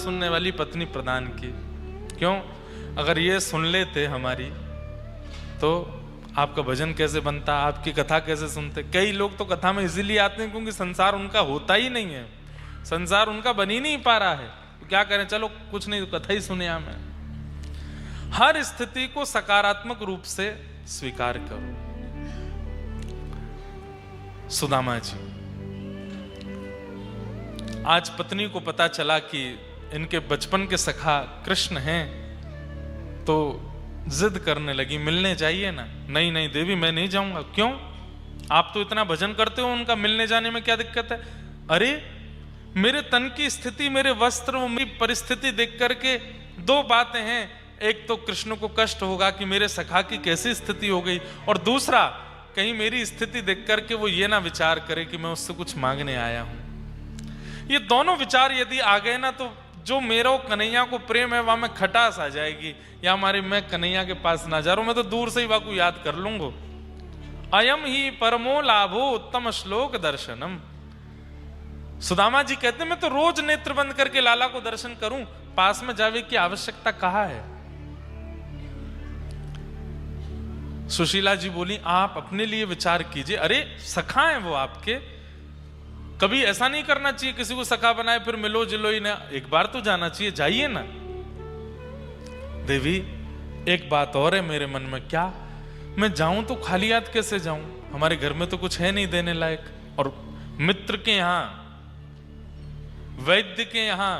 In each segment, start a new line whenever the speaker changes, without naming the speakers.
सुनने वाली पत्नी प्रदान की। क्यों? अगर ये सुन लेते हमारी तो आपका भजन कैसे बनता, आपकी कथा कैसे सुनते। कई लोग तो कथा में इजीली आते हैं क्योंकि संसार उनका होता ही नहीं है, संसार उनका बन ही नहीं पा रहा है, तो क्या करें, चलो कुछ नहीं तो कथा ही सुने। हमें हर स्थिति को सकारात्मक रूप से स्वीकार करो। सुदामा जी, आज पत्नी को पता चला कि इनके बचपन के सखा कृष्ण हैं, तो जिद करने लगी, मिलने जाइए ना। नहीं नहीं देवी, मैं नहीं जाऊंगा। क्यों? आप तो इतना भजन करते हो, उनका मिलने जाने में क्या दिक्कत है? अरे मेरे तन की स्थिति, मेरे वस्त्र, मेरी परिस्थिति देख करके दो बातें हैं। एक तो कृष्ण को कष्ट होगा कि मेरे सखा की कैसी स्थिति हो गई, और दूसरा कहीं मेरी स्थिति देख करके वो ये ना विचार करे कि मैं उससे कुछ मांगने आया हूं। ये दोनों विचार यदि आ गए ना, तो जो मेरा कन्हैया को प्रेम है वहां में खटास आ जाएगी, या हमारे मैं कन्हैया के पास ना जा रहा हूं, मैं तो दूर से ही वहां को याद कर लूंगा। अयम ही परमो लाभो उत्तम श्लोक दर्शनम। सुदामा जी कहते मैं तो रोज नेत्र बंद करके लाला को दर्शन करूं, पास में जावे की आवश्यकता कहां है। सुशीला जी बोली, आप अपने लिए विचार कीजिए। अरे सखा है वो आपके, कभी ऐसा नहीं करना चाहिए किसी को सखा बनाए फिर मिलो जिलो ही ना, एक बार तो जाना चाहिए, जाइए ना। देवी एक बात और है मेरे मन में। क्या? मैं जाऊं तो खाली हाथ कैसे जाऊं? हमारे घर में तो कुछ है नहीं देने लायक, और मित्र के यहां, वैद्य के यहां,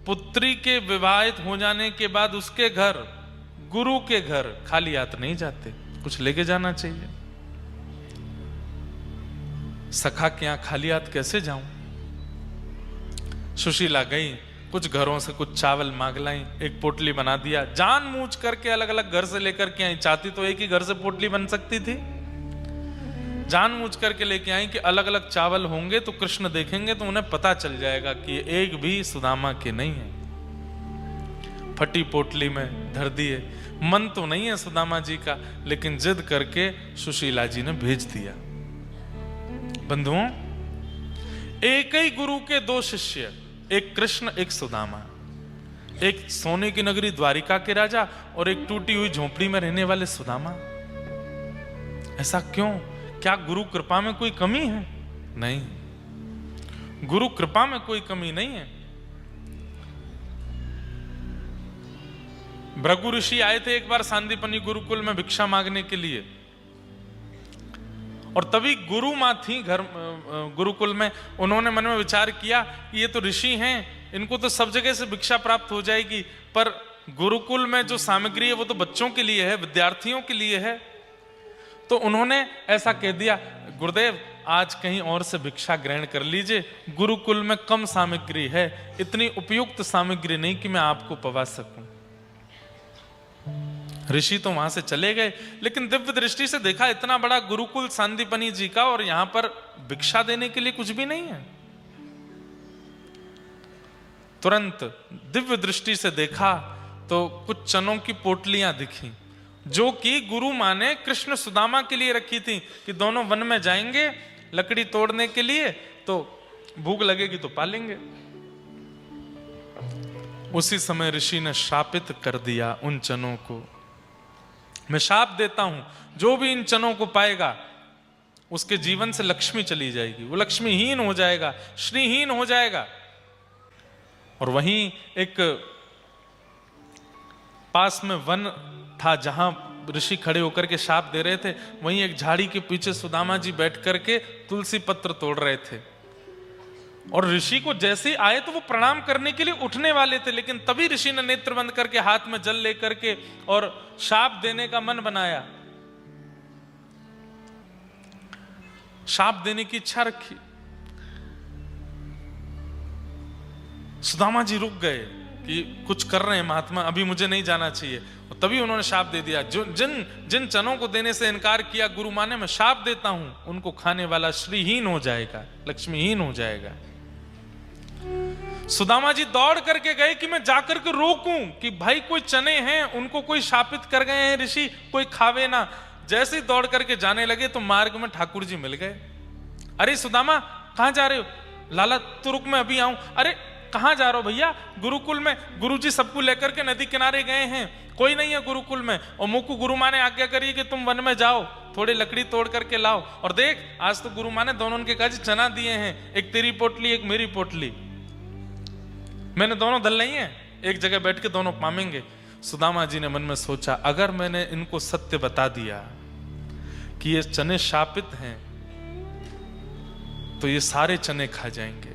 पुत्री के विवाहित हो जाने के बाद उसके घर, गुरु के घर खाली हाथ नहीं जाते, कुछ लेके जाना चाहिए। सखा के यहां खाली हाथ कैसे जाऊं? सुशीला गई, कुछ घरों से कुछ चावल मांग लाई, एक पोटली बना दिया, जानबूझ करके अलग अलग घर से लेकर के आई। चाहती तो एक ही घर से पोटली बन सकती थी, जानबूझ करके लेके आई कि अलग अलग चावल होंगे तो कृष्ण देखेंगे तो उन्हें पता चल जाएगा कि एक भी सुदामा के नहीं है। फटी पोटली में धर दिए। मन तो नहीं है सुदामा जी का, लेकिन जिद करके सुशीला जी ने भेज दिया। बंधुओं, एक ही गुरु के दो शिष्य, एक कृष्ण एक सुदामा, एक सोने की नगरी द्वारिका के राजा और एक टूटी हुई झोपड़ी में रहने वाले सुदामा। ऐसा क्यों? क्या गुरु कृपा में कोई कमी है? नहीं, गुरु कृपा में कोई कमी नहीं है। भृगु ऋषि आए थे एक बार सांदीपनी गुरुकुल में भिक्षा मांगने के लिए, और तभी गुरु मां थी घर गुरुकुल में। उन्होंने मन में विचार किया कि ये तो ऋषि हैं, इनको तो सब जगह से भिक्षा प्राप्त हो जाएगी, पर गुरुकुल में जो सामग्री है वो तो बच्चों के लिए है, विद्यार्थियों के लिए है। तो उन्होंने ऐसा कह दिया, गुरुदेव आज कहीं और से भिक्षा ग्रहण कर लीजिए, गुरुकुल में कम सामग्री है, इतनी उपयुक्त सामग्री नहीं कि मैं आपको पवा सकूं। ऋषि तो वहां से चले गए, लेकिन दिव्य दृष्टि से देखा इतना बड़ा गुरुकुल सांदीपनी जी का, और यहां पर भिक्षा देने के लिए कुछ भी नहीं है। तुरंत दिव्य दृष्टि से देखा तो कुछ चनों की पोटलियां दिखी, जो कि गुरु मां ने कृष्ण सुदामा के लिए रखी थी कि दोनों वन में जाएंगे लकड़ी तोड़ने के लिए, तो भूख लगेगी तो पालेंगे। उसी समय ऋषि ने शापित कर दिया उन चनों को। मैं शाप देता हूं, जो भी इन चनों को पाएगा उसके जीवन से लक्ष्मी चली जाएगी, वो लक्ष्मीहीन हो जाएगा, श्रीहीन हो जाएगा। और वहीं एक पास में वन था जहां ऋषि खड़े होकर के शाप दे रहे थे, वहीं एक झाड़ी के पीछे सुदामा जी बैठ करके तुलसी पत्र तोड़ रहे थे। और ऋषि को जैसे आए तो वो प्रणाम करने के लिए उठने वाले थे, लेकिन तभी ऋषि ने नेत्र बंद करके हाथ में जल लेकर के और शाप देने का मन बनाया, शाप देने की इच्छा रखी। सुदामा जी रुक गए कि कुछ कर रहे हैं महात्मा, अभी मुझे नहीं जाना चाहिए। और तभी उन्होंने शाप दे दिया, जो जिन चनों को देने से इनकार किया गुरु मां ने, मैं शाप देता हूं, उनको खाने वाला श्रीहीन हो जाएगा, लक्ष्मीहीन हो जाएगा। सुदामा जी दौड़ करके गए कि मैं जाकर के रोकूं कि भाई कोई चने हैं, उनको कोई शापित कर गए हैं ऋषि, कोई खावे ना। जैसे ही दौड़ करके जाने लगे तो मार्ग में ठाकुर जी मिल गए। अरे सुदामा कहां जा रहे हो? लाला तो रुक, मैं अभी आऊं। अरे कहाँ जा रहे हो भैया? गुरुकुल में। गुरुजी सबको लेकर के नदी किनारे गए हैं, कोई नहीं है गुरुकुल में। और मुकु गुरु माँ ने आज्ञा करी कि तुम वन में जाओ, थोड़ी लकड़ी तोड़ करके लाओ। और देख आज तो गुरु माँ ने दोनों के काजी चना दिए हैं, एक तेरी पोटली एक मेरी पोटली, मैंने दोनों धल नहीं है, एक जगह बैठ के दोनों पामेंगे। सुदामा जी ने मन में सोचा, अगर मैंने इनको सत्य बता दिया कि ये चने शापित हैं तो ये सारे चने खा जाएंगे।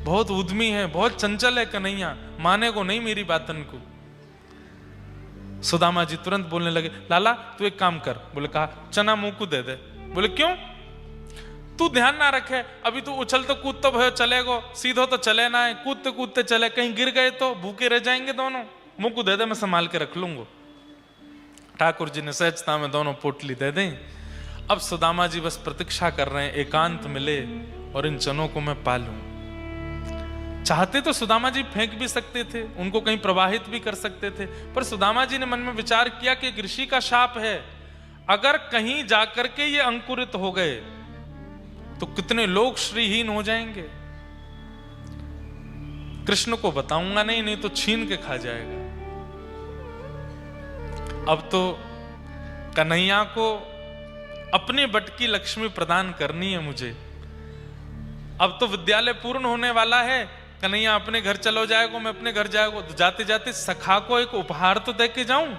बहुत उद्यमी है, बहुत चंचल है कन्हैया, माने को नहीं मेरी बातन को। सुदामा जी तुरंत बोलने लगे, लाला तू एक काम कर। बोले कहा, चना मुंह को दे दे। बोले क्यों? तू ध्यान ना रखे, अभी तू उछल तो कूद तो भयो चलेगो, सीधो तो चले ना है, कूदते कूदते चले, कहीं गिर गए तो भूखे रह जाएंगे दोनों। मुंह को दे दे, मैं संभाल के रख लूंगा। ठाकुर जी ने सहजता में दोनों पोटली दे दें। अब सुदामा जी बस प्रतीक्षा कर रहे हैं एकांत मिले और इन चनों को मैं पालूं। चाहते तो सुदामा जी फेंक भी सकते थे, उनको कहीं प्रवाहित भी कर सकते थे, पर सुदामा जी ने मन में विचार किया कि एक ऋषि का शाप है, अगर कहीं जाकर के ये अंकुरित हो गए तो कितने लोग श्रीहीन हो जाएंगे। कृष्ण को बताऊंगा नहीं, नहीं तो छीन के खा जाएगा। अब तो कन्हैया को अपने बट की लक्ष्मी प्रदान करनी है मुझे। अब तो विद्यालय पूर्ण होने वाला है, कन्हैया अपने घर चलो जाएगा, मैं अपने घर जाएगा, तो जाते जाते सखा को एक उपहार तो दे के जाऊं।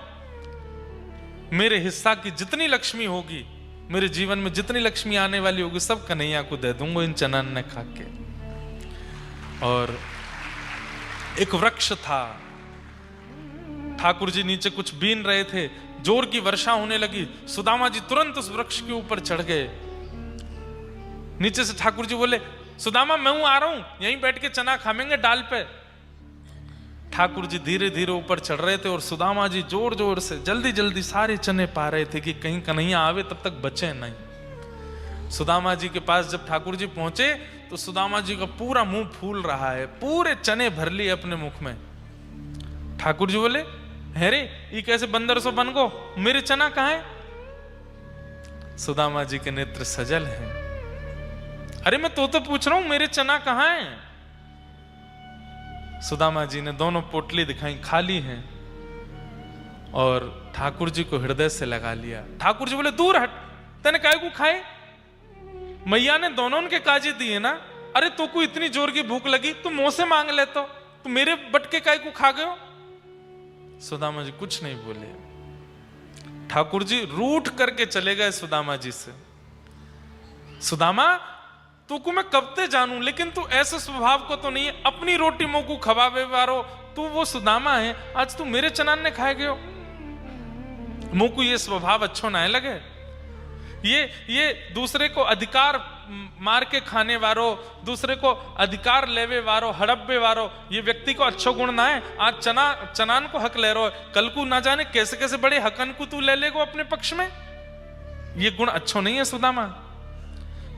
मेरे हिस्सा की जितनी लक्ष्मी होगी, मेरे जीवन में जितनी लक्ष्मी आने वाली होगी, सब कन्हैया को दे दूंगा इन चनन ने खा के। और एक वृक्ष था, ठाकुर जी नीचे कुछ बीन रहे थे, जोर की वर्षा होने लगी। सुदामा जी तुरंत उस वृक्ष के ऊपर चढ़ गए। नीचे से ठाकुर जी बोले, सुदामा मैं हूं, आ रहा हूं, यहीं बैठ के चना खाएंगे डाल पे। ठाकुर जी धीरे धीरे ऊपर चढ़ रहे थे और सुदामा जी जोर जोर से जल्दी जल्दी सारे चने पा रहे थे कि कहीं कन्हैया आवे तब तक बचे नहीं। सुदामा जी के पास जब ठाकुर जी पहुंचे तो सुदामा जी का पूरा मुंह फूल रहा है, पूरे चने भर लिए अपने मुख में। ठाकुर जी बोले, है रे ये कैसे बंदर सो बन गो, मेरे चना कहाँ है? सुदामा जी के नेत्र सजल हैं। अरे मैं तो पूछ रहा हूं मेरे चना कहाँ है? सुदामा जी ने दोनों पोटली दिखाई, खाली हैं, और ठाकुर जी को हृदय से लगा लिया। ठाकुर जी बोले, दूर हट, तेने काय को खाए? मैया ने दोनों के काजे दिए ना। अरे तो को इतनी जोर की भूख लगी, तू मुंह से मांग ले, तो मेरे बटके काय को खा गयो? सुदामा जी कुछ नहीं बोले। ठाकुर जी रूठ करके चले गए सुदामा जी से। सुदामा तू को मैं कब ते जानूं, लेकिन तू ऐसे स्वभाव को तो नहीं है, अपनी रोटी मुंह को खवावे वारो, तू वो सुदामा है, आज तू मेरे चनान ने खाए गयो। मुंह को ये स्वभाव अच्छो ना लगे। ये दूसरे को अधिकार मार के खाने वारो, दूसरे को अधिकार लेवे वारो, हड़पे वारो, ये व्यक्ति को अच्छो गुण ना है। आज चनान को हक ले रहो, कल को ना जाने कैसे कैसे बड़े हकन को तू ले लेगो अपने पक्ष में। ये गुण अच्छो नहीं है सुदामा।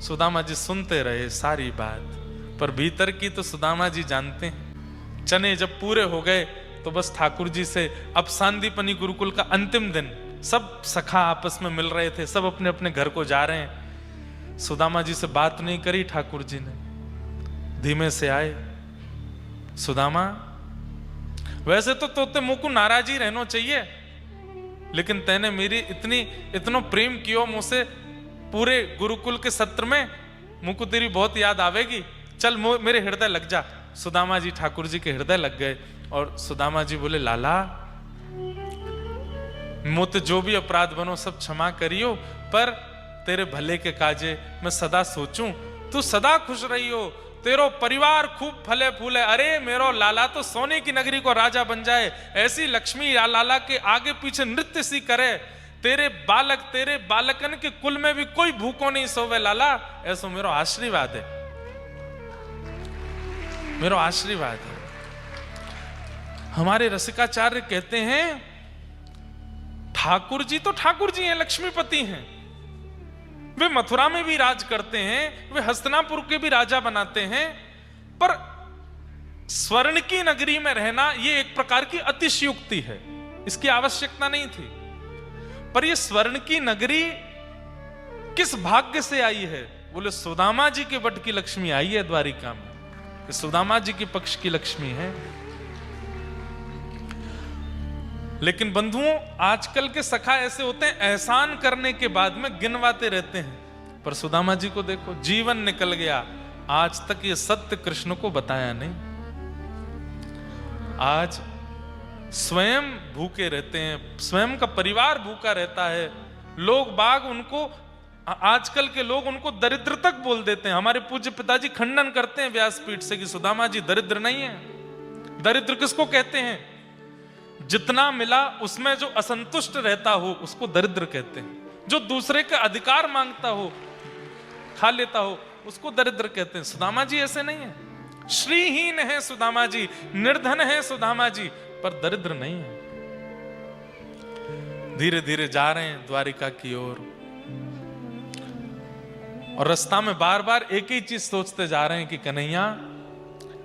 सुदामा जी सुनते रहे सारी बात, पर भीतर की तो सुदामा जी जानते हैं। चने जब पूरे हो गए तो बस ठाकुर जी से अब सांदीपनी गुरुकुल का अंतिम दिन, सब सखा आपस में मिल रहे थे, सब अपने अपने घर को जा रहे हैं। सुदामा जी से बात नहीं करी ठाकुर जी ने, धीमे से आए। सुदामा वैसे तो तोते मुंह को नाराजी रहना चाहिए, लेकिन तैने मेरी इतनो प्रेम कियो मुझसे, पूरे गुरुकुल के सत्र में मुझको तेरी बहुत याद आवेगी, चल मेरे हृदय लग जा। सुदामा जी ठाकुर जी के हृदय लग गए और सुदामा जी बोले, लाला मुझे जो भी अपराध बनो सब क्षमा करियो, पर तेरे भले के काजे मैं सदा सोचूं, तू सदा खुश रहियो, तेरो परिवार खूब फले फूले। अरे मेरो लाला तो सोने की नगरी को राजा बन जाए, ऐसी लक्ष्मी लाला के आगे पीछे नृत्य सी करे, तेरे बालकन के कुल में भी कोई भूखो नहीं सोवे लाला, ऐसा मेरो आशीर्वाद है, मेरो आशीर्वाद है। हमारे रसिकाचार्य कहते हैं, ठाकुर जी तो ठाकुर जी हैं, लक्ष्मीपति हैं, वे मथुरा में भी राज करते हैं, वे हस्तिनापुर के भी राजा बनाते हैं, पर स्वर्ण की नगरी में रहना यह एक प्रकार की अतिशयोक्ति है, इसकी आवश्यकता नहीं थी। पर यह स्वर्ण की नगरी किस भाग्य से आई है? बोले सुदामा जी के बट की लक्ष्मी आई है द्वारिका में। कि सुदामा जी के पक्ष की लक्ष्मी है। लेकिन बंधुओं, आजकल के सखा ऐसे होते हैं, एहसान करने के बाद में गिनवाते रहते हैं। पर सुदामा जी को देखो, जीवन निकल गया, आज तक ये सत्य कृष्ण को बताया नहीं। आज स्वयं भूखे रहते हैं, स्वयं का परिवार भूखा रहता है। लोग बाग उनको, आजकल के लोग उनको दरिद्र तक बोल देते हैं। हमारे पूज्य पिताजी खंडन करते हैं व्यासपीठ से कि सुदामा जी दरिद्र नहीं है। दरिद्र किसको कहते हैं? जितना मिला उसमें जो असंतुष्ट रहता हो उसको दरिद्र कहते हैं। जो दूसरे का अधिकार मांगता हो, खा लेता हो, उसको दरिद्र कहते हैं। सुदामा जी ऐसे नहीं है। श्रीहीन है सुदामा जी, निर्धन है सुदामा जी, पर दरिद्र नहीं है। धीरे धीरे जा रहे हैं द्वारिका की ओर, और रास्ता में बार बार एक ही चीज सोचते जा रहे हैं कि कन्हैया,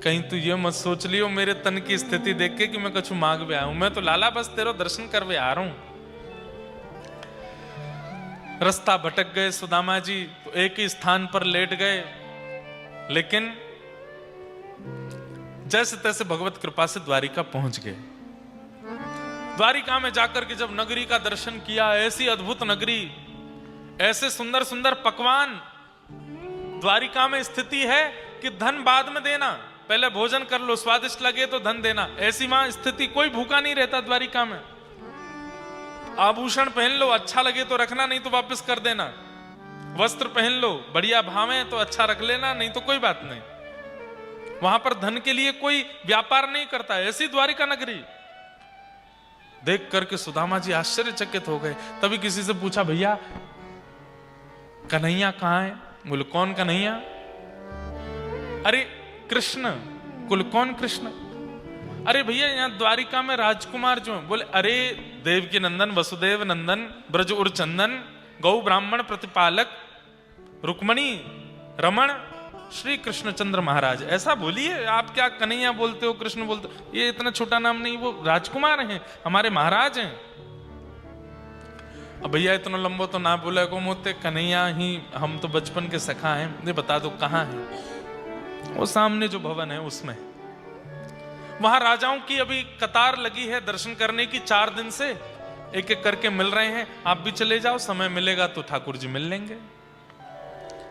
कहीं तू ये मत सोच लियो मेरे तन की स्थिति देख के कि मैं कछु मांग भी आया हूं। मैं तो लाला बस तेरो दर्शन करवे आ रहा हूं। रास्ता भटक गए सुदामा जी, तो एक ही स्थान पर लेट गए। लेकिन जैसे तैसे भगवत कृपा से द्वारिका पहुंच गए। द्वारिका में जाकर के जब नगरी का दर्शन किया, ऐसी अद्भुत नगरी, ऐसे सुंदर सुंदर पकवान। द्वारिका में स्थिति है कि धन बाद में देना, पहले भोजन कर लो, स्वादिष्ट लगे तो धन देना। ऐसी वहां स्थिति, कोई भूखा नहीं रहता द्वारिका में। आभूषण पहन लो, अच्छा लगे तो रखना, नहीं तो वापस कर देना। वस्त्र पहन लो, बढ़िया भावे तो अच्छा रख लेना, नहीं तो कोई बात नहीं। वहां पर धन के लिए कोई व्यापार नहीं करता। ऐसी द्वारिका नगरी देख करके सुदामा जी आश्चर्यचकित हो गए। तभी किसी से पूछा, भैया कन्हैया कहाँ है? बोले कौन कन्हैया? अरे कृष्ण। बोले कौन कृष्ण? अरे भैया यहाँ द्वारिका में राजकुमार जो हैं। बोले अरे देवकी नंदन, वसुदेव नंदन, ब्रज उर चंदन, गौ ब्राह्मण प्रतिपालक, रुक्मणी रमण, श्री कृष्णचंद्र महाराज। ऐसा बोलिए, आप क्या कन्हैया बोलते हो, कृष्ण बोलते हो? ये इतना छोटा नाम नहीं, वो राजकुमार हैं, हमारे महाराज हैं। अब भैया इतना लंबो तो ना बोला को मोते, कन्हैया ही हम तो बचपन के सखा हैं। ये बता दो कहाँ है? वो सामने जो भवन है उसमें। वहां राजाओं की अभी कतार लगी है दर्शन करने की। 4 दिन से एक एक करके मिल रहे हैं। आप भी चले जाओ, समय मिलेगा तो ठाकुर जी मिल लेंगे।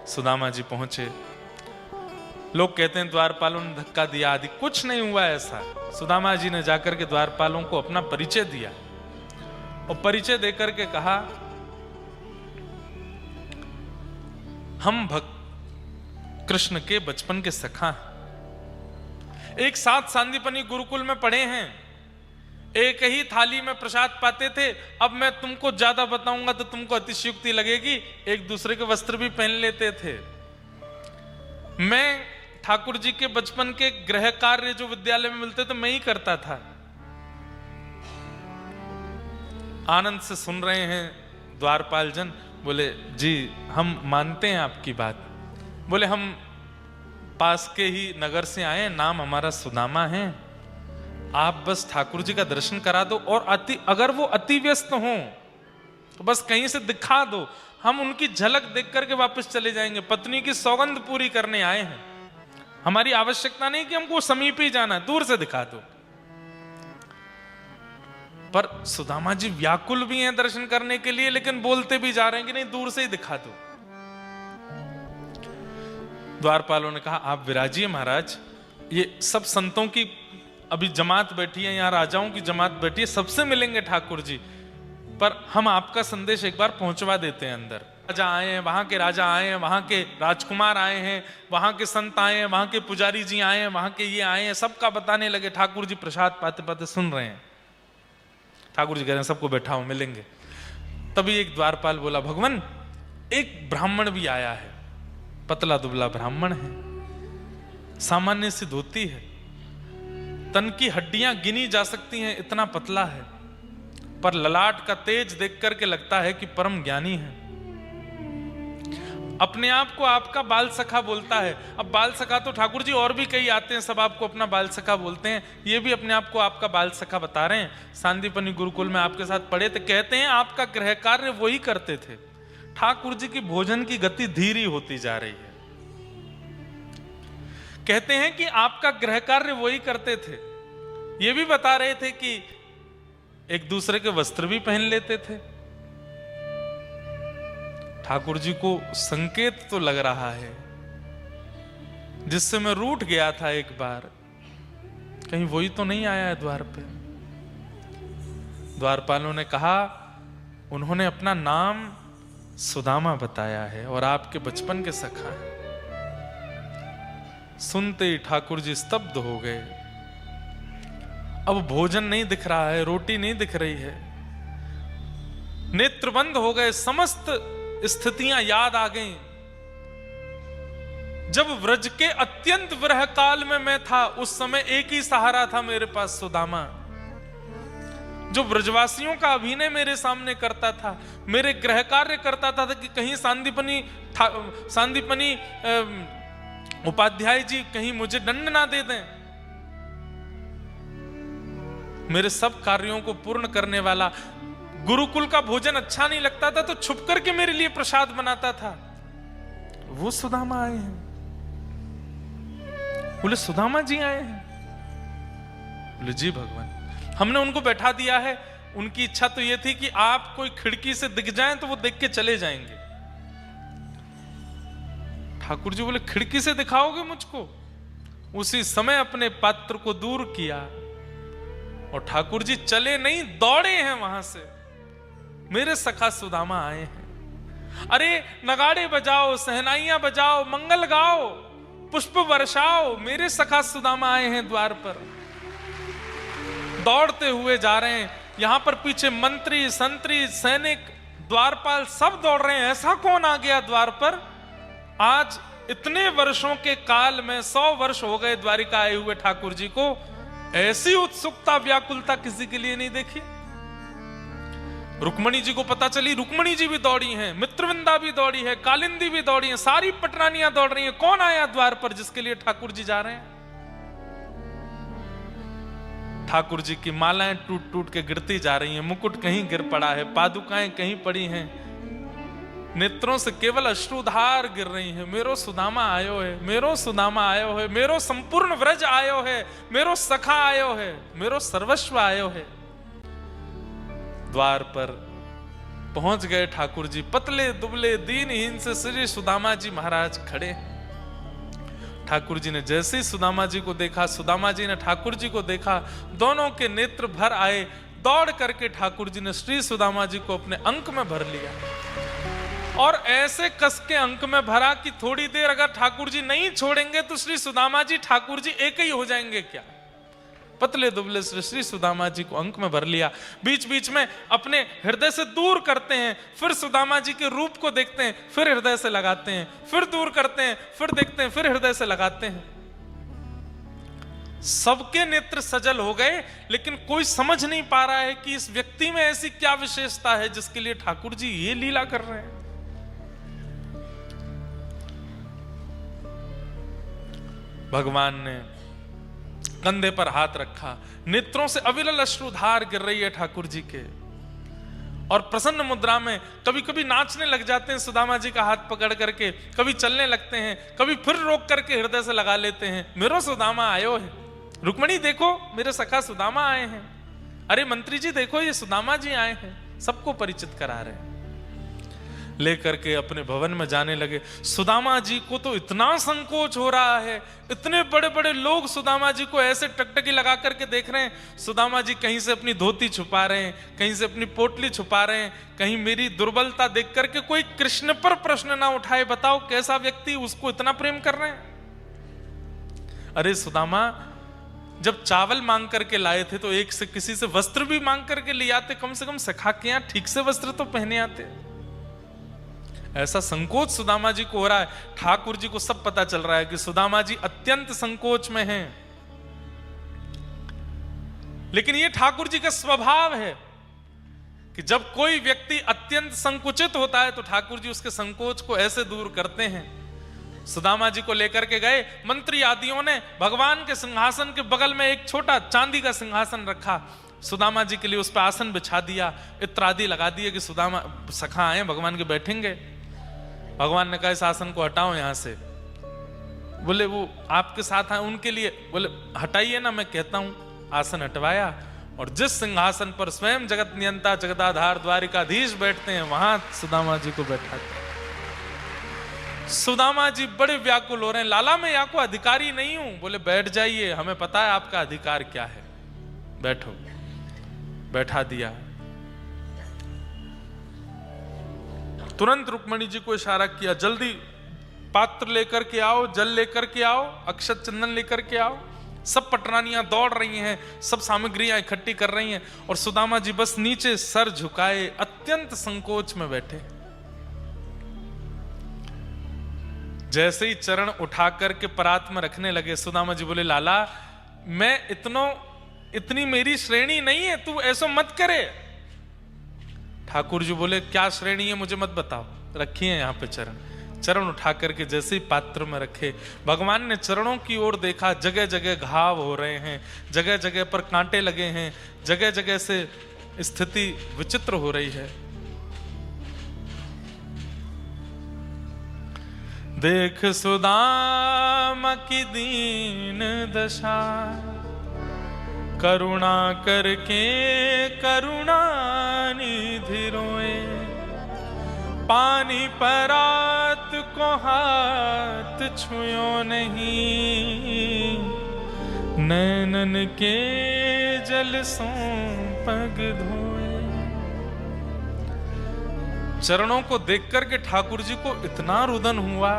सुदामा जी पहुंचे। लोग कहते हैं द्वारपालों ने धक्का दिया आदि, कुछ नहीं हुआ ऐसा। सुदामा जी ने जाकर के द्वारपालों को अपना परिचय दिया, और परिचय देकर के कहा, हम भक्त कृष्ण के बचपन के सखा हैं, एक साथ सांदीपनी गुरुकुल में पढ़े हैं, एक ही थाली में प्रसाद पाते थे। अब मैं तुमको ज्यादा बताऊंगा तो तुमको अतिशयोक्ति लगेगी। एक दूसरे के वस्त्र भी पहन लेते थे। मैं ठाकुर जी के बचपन के गृह कार्य जो विद्यालय में मिलते थे मैं ही करता था। आनंद से सुन रहे हैं द्वारपाल जन। बोले जी हम मानते हैं आपकी बात। बोले हम पास के ही नगर से आए, नाम हमारा सुदामा है। आप बस ठाकुर जी का दर्शन करा दो, और अगर वो अति व्यस्त हों तो बस कहीं से दिखा दो, हम उनकी झलक देख करके वापस चले जाएंगे। पत्नी की सौगंध पूरी करने आए हैं, हमारी आवश्यकता नहीं कि हमको समीप ही जाना, दूर से दिखा दो। पर सुदामा जी व्याकुल भी हैं दर्शन करने के लिए, लेकिन बोलते भी जा रहे हैं कि नहीं दूर से ही दिखा दो। द्वारपालों ने कहा आप विराजिए महाराज, ये सब संतों की अभी जमात बैठी है, यहाँ राजाओं की जमात बैठी है, सबसे मिलेंगे ठाकुर जी, पर हम आपका संदेश एक बार पहुंचवा देते हैं अंदर। राजा आए हैं, वहां के राजा आए हैं, वहां के राजकुमार आए हैं, वहां के संत आए हैं, वहां के पुजारी जी आए हैं, वहां के ये आए हैं, सबका बताने लगे। ठाकुर जी प्रसाद पाते पाते सुन रहे हैं। ठाकुर जी कह रहे हैं सबको बैठाओ मिलेंगे। तभी एक द्वारपाल बोला, भगवान एक ब्राह्मण भी आया है, पतला दुबला ब्राह्मण है, सामान्य सी धोती है, तन की हड्डियां गिनी जा सकती हैं, इतना पतला है, पर ललाट का तेज देख करके लगता है कि परम ज्ञानी है। अपने आप को आपका बाल सखा बोलता है। अब बाल सखा तो ठाकुर जी और भी कई आते हैं, सब आपको अपना बाल सखा बोलते हैं, ये भी अपने आप को आपका बाल सखा बता रहे हैं। सांदीपनी गुरुकुल में आपके साथ पढ़े थे, कहते हैं आपका गृह कार्य वही करते थे। ठाकुर जी की भोजन की गति धीरी होती जा रही है। कहते हैं कि आपका गृह कार्य वही करते थे। ये भी बता रहे थे कि एक दूसरे के वस्त्र भी पहन लेते थे। ठाकुर जी को संकेत तो लग रहा है, जिससे मैं रूठ गया था एक बार, कहीं वही तो नहीं आया है द्वार पे। द्वारपालों ने कहा, उन्होंने अपना नाम सुदामा बताया है और आपके बचपन के सखा है। सुनते ही ठाकुर जी स्तब्ध हो गए। अब भोजन नहीं दिख रहा है, रोटी नहीं दिख रही है, नेत्र बंद हो गए, समस्त स्थितियां याद आ गईं। जब व्रज के अत्यंत विरह काल में मैं था, उस समय एक ही सहारा था मेरे पास, सुदामा, जो व्रजवासियों का अभिनय मेरे सामने करता था, मेरे गृह कार्य करता था कि कहीं सांदीपनी उपाध्याय जी कहीं मुझे दंड ना दे दें। मेरे सब कार्यों को पूर्ण करने वाला, गुरुकुल का भोजन अच्छा नहीं लगता था तो छुप करके मेरे लिए प्रसाद बनाता था, वो सुदामा आए हैं। बोले सुदामा जी आए हैं? बोले जी भगवान। हमने उनको बैठा दिया है, उनकी इच्छा तो ये थी कि आप कोई खिड़की से दिख जाएं तो वो देख के चले जाएंगे। ठाकुर जी बोले खिड़की से दिखाओगे मुझको? उसी समय अपने पात्र को दूर किया और ठाकुर जी चले नहीं, दौड़े हैं वहां से। मेरे सखा सुदामा आए हैं। अरे नगाड़े बजाओ, सहनाइयां बजाओ, मंगल गाओ, पुष्प वर्षाओ, मेरे सखा सुदामा आए हैं द्वार पर। दौड़ते हुए जा रहे हैं, यहां पर पीछे मंत्री, संतरी, सैनिक, द्वारपाल सब दौड़ रहे हैं। ऐसा कौन आ गया द्वार पर? आज इतने वर्षों के काल में 100 वर्ष हो गए द्वारिका आए हुए ठाकुर जी को, ऐसी उत्सुकता व्याकुलता किसी के लिए नहीं देखी। रुक्मणी जी को पता चली, रुक्मणी जी भी दौड़ी हैं, मित्रविंदा भी दौड़ी है, कालिंदी भी दौड़ी है, सारी पटरानियां दौड़ रही हैं। कौन आया द्वार पर जिसके लिए ठाकुर जी जा रहे हैं? ठाकुर जी की मालाएं टूट टूट के गिरती जा रही हैं, मुकुट कहीं गिर पड़ा है, पादुकाएं कहीं पड़ी हैं, नेत्रों से केवल अश्रुधार गिर रही हैं। मेरो सुदामा आयो है, मेरो सुदामा आयो है, मेरो संपूर्ण व्रज आयो है, मेरो सखा आयो है, मेरो सर्वस्व आयो है। द्वार पर पहुंच गए ठाकुर जी, पतले दुबले दीनहीन से श्री सुदामा जी महाराज खड़े। ठाकुर जी ने जैसे ही सुदामा जी को देखा, सुदामा जी ने ठाकुर जी को देखा, दोनों के नेत्र भर आए। दौड़ करके ठाकुर जी ने श्री सुदामा जी को अपने अंक में भर लिया और ऐसे कस के अंक में भरा कि थोड़ी देर अगर ठाकुर जी नहीं छोड़ेंगे तो श्री सुदामा जी ठाकुर जी एक ही हो जाएंगे क्या। पतले दुबले श्री सुदामा जी को अंक में भर लिया। बीच बीच में अपने हृदय से दूर करते हैं, फिर सुदामा जी के रूप को देखते हैं, फिर हृदय से लगाते हैं, फिर दूर करते हैं, फिर देखते हैं, फिर हृदय से लगाते हैं। सबके नेत्र सजल हो गए, लेकिन कोई समझ नहीं पा रहा है कि इस व्यक्ति में ऐसी क्या विशेषता है जिसके लिए ठाकुर जी ये लीला कर रहे हैं। भगवान ने कंधे पर हाथ रखा, नेत्रों से अविरल अश्रुधार गिर रही है ठाकुर जी के, और प्रसन्न मुद्रा में कभी कभी नाचने लग जाते हैं सुदामा जी का हाथ पकड़ करके, कभी चलने लगते हैं, कभी फिर रोक करके हृदय से लगा लेते हैं। मेरो सुदामा आयो है, रुक्मणी देखो मेरे सखा सुदामा आए हैं, अरे मंत्री जी देखो ये सुदामा जी आए हैं, सबको परिचित करा रहे हैं। लेकर के अपने भवन में जाने लगे। सुदामा जी को तो इतना संकोच हो रहा है, इतने बड़े बड़े लोग सुदामा जी को ऐसे टकटकी लगा करके देख रहे हैं। सुदामा जी कहीं से अपनी धोती छुपा रहे हैं, कहीं से अपनी पोटली छुपा रहे हैं, कहीं मेरी दुर्बलता देख करके कोई कृष्ण पर प्रश्न ना उठाए। बताओ कैसा व्यक्ति उसको इतना प्रेम कर रहे हैं। अरे सुदामा जब चावल मांग करके लाए थे तो एक से किसी से वस्त्र भी मांग करके ले आते, कम से कम सखा के यहां ठीक से वस्त्र तो पहने आते। ऐसा संकोच सुदामा जी को हो रहा है। ठाकुर जी को सब पता चल रहा है कि सुदामा जी अत्यंत संकोच में हैं, लेकिन यह ठाकुर जी का स्वभाव है कि जब कोई व्यक्ति अत्यंत संकुचित होता है तो ठाकुर जी उसके संकोच को ऐसे दूर करते हैं। सुदामा जी को लेकर के गए। मंत्री आदियों ने भगवान के सिंहासन के बगल में एक छोटा चांदी का सिंहासन रखा, सुदामा जी के लिए उस पर आसन बिछा दिया, इत्र आदि लगा दिए कि सुदामा सखा आए भगवान के बैठेंगे। भगवान ने कहा इस आसन को हटाओ यहां से। बोले वो आपके साथ आए उनके लिए, बोले हटाइए ना, मैं कहता हूं। आसन हटवाया और जिस सिंहासन पर स्वयं जगत नियंता जगदाधार द्वारिकाधीश बैठते हैं वहां सुदामा जी को बैठाते। सुदामा जी बड़े व्याकुल हो रहे हैं, लाला मैं यहाँ को अधिकारी नहीं हूं। बोले बैठ जाइए, हमें पता है आपका अधिकार क्या है, बैठो। बैठा दिया। तुरंत रुक्मणी जी को इशारा किया, जल्दी पात्र लेकर के आओ, जल लेकर के आओ, अक्षत चंदन लेकर के आओ। सब पटरानियां दौड़ रही हैं, सब सामग्रियां इकट्ठी कर रही हैं और सुदामा जी बस नीचे सर झुकाए अत्यंत संकोच में बैठे। जैसे ही चरण उठा करके परात में रखने लगे, सुदामा जी बोले लाला मैं इतनी मेरी श्रेणी नहीं है, तू ऐसा मत करे। ठाकुर जी बोले क्या श्रेणी है मुझे मत बताओ, रखिए यहां पे चरण। चरण उठा करके जैसे ही पात्र में रखे, भगवान ने चरणों की ओर देखा, जगह जगह घाव हो रहे हैं, जगह जगह पर कांटे लगे हैं, जगह जगह से स्थिति विचित्र हो रही है। देख सुदामा की दीन दशा, करुणा करके करुणा निधि रोए। पानी परात को हाथ छुयो नहीं, नैनन के जल सो पग धोए। चरणों को देख करके ठाकुर जी को इतना रुदन हुआ,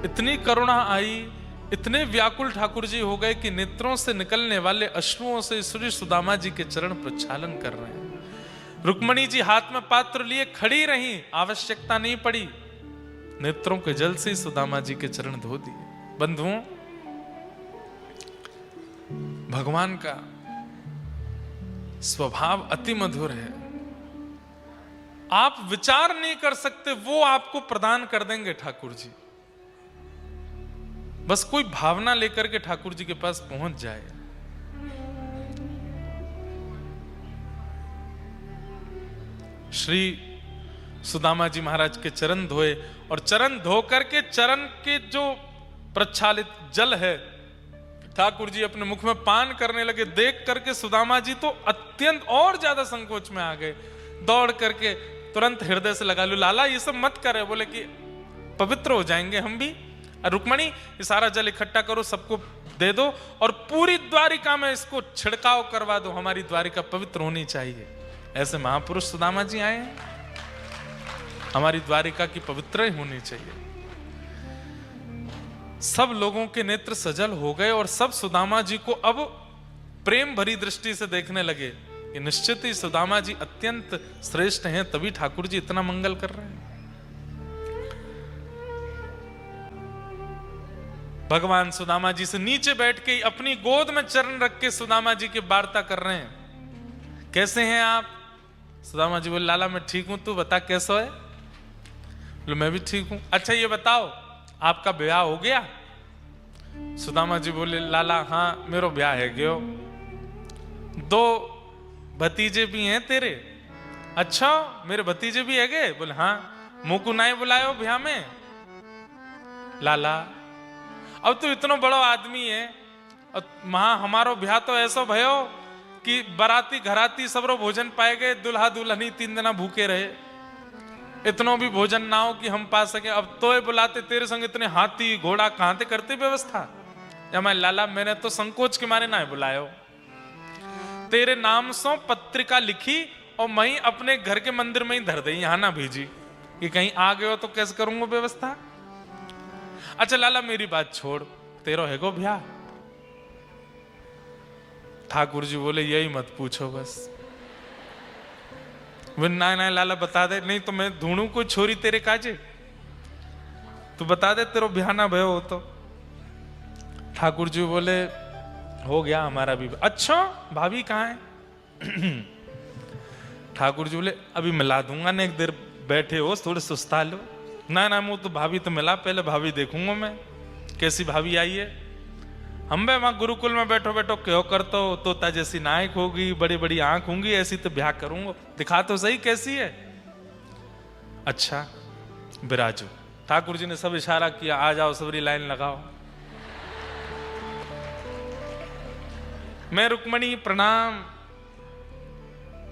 इतनी करुणा आई, इतने व्याकुल ठाकुर जी हो गए कि नेत्रों से निकलने वाले अश्रुओं से श्री सुदामा जी के चरण प्रक्षालन कर रहे हैं। रुक्मणी जी हाथ में पात्र लिए खड़ी रही, आवश्यकता नहीं पड़ी, नेत्रों के जल से सुदामा जी के चरण धो दिए। बंधुओं, भगवान का स्वभाव अति मधुर है, आप विचार नहीं कर सकते वो आपको प्रदान कर देंगे ठाकुर जी। बस कोई भावना लेकर के ठाकुर जी के पास पहुंच जाए। श्री सुदामा जी महाराज के चरण धोए और चरण धो करके चरण के जो प्रक्षालित जल है ठाकुर जी अपने मुख में पान करने लगे। देख करके सुदामा जी तो अत्यंत और ज्यादा संकोच में आ गए, दौड़ करके तुरंत हृदय से लगा लो, लाला ये सब मत करे, बोले कि पवित्र हो जाएंगे हम भी। रुक्मणी ये सारा जल इकट्ठा करो, सबको दे दो और पूरी द्वारिका में इसको छिड़काव करवा दो, हमारी द्वारिका पवित्र होनी चाहिए। ऐसे महापुरुष सुदामा जी आए हैं, हमारी द्वारिका की पवित्र होनी चाहिए। सब लोगों के नेत्र सजल हो गए और सब सुदामा जी को अब प्रेम भरी दृष्टि से देखने लगे कि निश्चित ही सुदामा जी अत्यंत श्रेष्ठ हैं, तभी ठाकुर जी इतना मंगल कर रहे हैं। भगवान सुदामा जी से नीचे बैठ के अपनी गोद में चरण रख के सुदामा जी की वार्ता कर रहे हैं। कैसे हैं आप? सुदामा जी बोले लाला मैं ठीक हूं, तू बता कैसा है? बोले मैं भी ठीक हूं। अच्छा ये बताओ आपका ब्याह हो गया? सुदामा जी बोले लाला हाँ मेरो ब्याह है गयो, 2 भतीजे भी हैं तेरे। अच्छा मेरे भतीजे भी है गए? बोले हाँ। मुंह को नहीं बुलायो ब्याह में? लाला अब तो इतना बड़ा आदमी है, वहां हमारो ब्याह तो ऐसा भयो कि बराती घराती सबरो भोजन पाए गए, दुल्हा दुल्हनी 3 दिन भूखे रहे, इतनो भी भोजन ना हो कि हम पा सके। अब तो बुलाते तेरे संग इतने हाथी घोड़ा कहां ते करते व्यवस्था? या मैं लाला मैंने तो संकोच के मारे ना बुलायो, तेरे नाम सो पत्रिका लिखी और मैं अपने घर के मंदिर में ही धर दी, यहां ना भेजी कि कहीं आ गए हो तो कैसे करूंगा व्यवस्था। अच्छा लाला मेरी बात छोड़, तेरो है गो ब्याह? ठाकुर जी बोले यही मत पूछो बस। ना ना लाला बता दे, नहीं तो मैं ढूंढू कोई छोरी तेरे काजे, तू बता दे तेरो ब्याह ना भयो हो तो। ठाकुर जी बोले हो गया हमारा भी। अच्छा भाभी कहाँ है? ठाकुर जी बोले अभी मिला दूंगा ना, एक देर बैठे हो थोड़े सुस्ता लो। ना ना मुँह तो भाभी तो मिला, पहले भाभी देखूंगा मैं कैसी भाभी आई है। हम बे वहां गुरुकुल में बैठो बैठो क्यों करते हो, तोता जैसी नायक होगी, बड़ी बड़ी आंख होंगी, ऐसी तो ब्याह करूंगा, दिखा तो सही कैसी है। अच्छा बिराजो। ठाकुर जी ने सब इशारा किया, आ जाओ सबरी लाइन लगाओ। मैं रुक्मणी प्रणाम।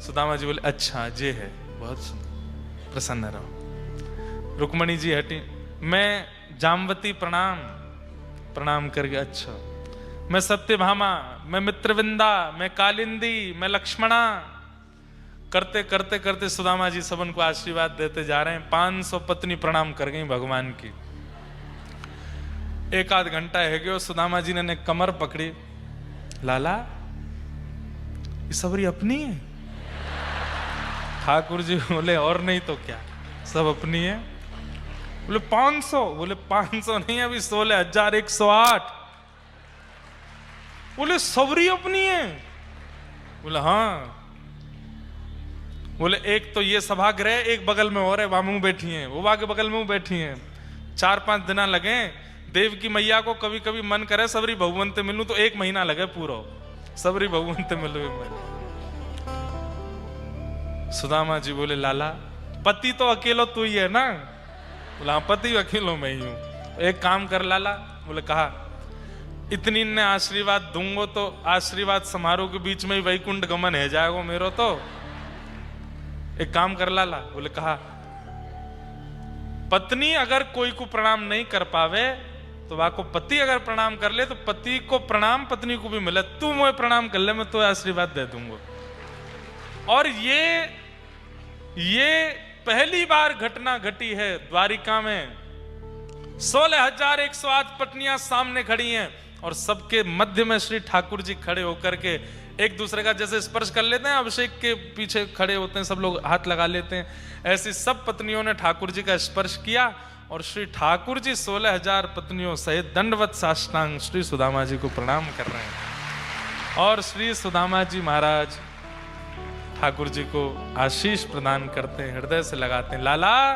सुदामा जी बोले अच्छा जे है, बहुत प्रसन्न रहो। रुक्मणी जी हटी। मैं जामवती प्रणाम। प्रणाम करके अच्छा। मैं सत्यभामा, मैं मित्रविंदा, मैं कालिंदी, मैं लक्ष्मणा। करते करते करते सुदामा जी सब उनको आशीर्वाद देते जा रहे हैं। 500 पत्नी प्रणाम कर गई भगवान की। एक आध घंटा है गयो, सुदामा जी ने कमर पकड़ी। लाला ये सबरी अपनी है? ठाकुर जी बोले और नहीं तो क्या, सब अपनी है। बोले 500? बोले 500 नहीं, अभी 16,108। बोले सबरी अपनी है? बोले हाँ। बोले एक तो ये सभागृह, एक बगल में और है, वहां मुंह बैठी हैं, वो वहां के बगल में बैठी हैं। 4-5 दिन लगे। देव की मैया को कभी कभी मन करे सबरी भगवंत मिलूं तो 1 महीना लगे पूरा, सबरी भगवंत मिलू। सुदामा जी बोले लाला पति तो अकेलो तू ही है ना? बोला पति अकेलो मैं ही हूं। एक काम कर लाला। बोले कहा इतनी ने आशीर्वाद दूंगो तो आशीर्वाद समारोह के बीच में ही वैकुंठ गमन है जाएगा मेरो तो। एक काम कर लाला। बोले कहा पत्नी अगर कोई को प्रणाम नहीं कर पावे तो वाको पति अगर प्रणाम कर ले तो पति को प्रणाम पत्नी को भी मिले। तू मुझे प्रणाम कर ले, मैं तो आशीर्वाद दे दूंगा। और ये पहली बार घटना घटी है द्वारिका में। 16,108 पत्नियां सामने खड़ी हैं और सबके मध्य में श्री ठाकुर जी खड़े होकर के एक दूसरे का जैसे स्पर्श कर लेते हैं, अभिषेक के पीछे खड़े होते हैं सब लोग, हाथ लगा लेते हैं, ऐसी सब पत्नियों ने ठाकुर जी का स्पर्श किया। और श्री ठाकुर जी 16,000 पत्नियों सहित दंडवत साष्टांग श्री सुदामा जी को प्रणाम कर रहे हैं। और श्री सुदामा जी महाराज ठाकुर जी को आशीष प्रदान करते हैं, हृदय से लगाते हैं। लाला